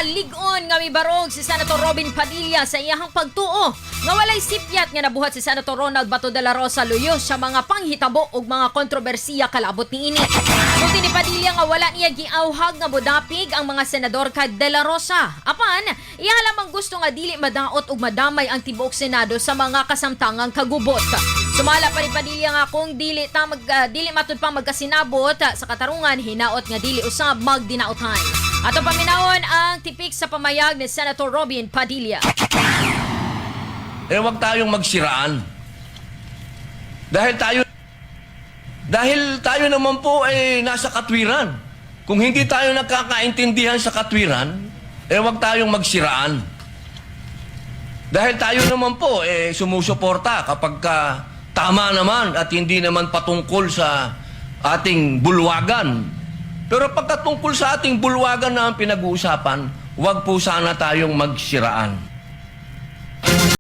lig-on nga mibarog si Senator Robin Padilla sa iyahang pagtuo nga walay sipyat nga nabuhat si Senator Ronald Bato de la Rosa Luyos sa mga panghitabo ug mga kontrobersiya kalabot niini. Sulti ni Padilla nga wala niya giawhag nga bodapig ang mga senador kay de la Rosa. Apan, iya lamang gusto nga dili madaot ug madamay ang tibuok Senado sa mga kasamtangang kagubot. Sumala pa ni Padilla nga kung dili matud pang magkasinabot sa katarungan, hinaot nga dili usab magdinaotan. Ato paminawon ang tipik sa pamayag ni Senator Robin Padilla. Huwag tayong magsiraan. Dahil tayo naman po ay nasa katwiran. Kung hindi tayo nagkakaintindihan sa katwiran, huwag tayong magsiraan. Dahil tayo naman po sumusuporta kapag tama naman at hindi naman patungkol sa ating bulwagan. Pero pagkatungkol sa ating bulwagan na ang pinag-uusapan, huwag po sana tayong magsiraan.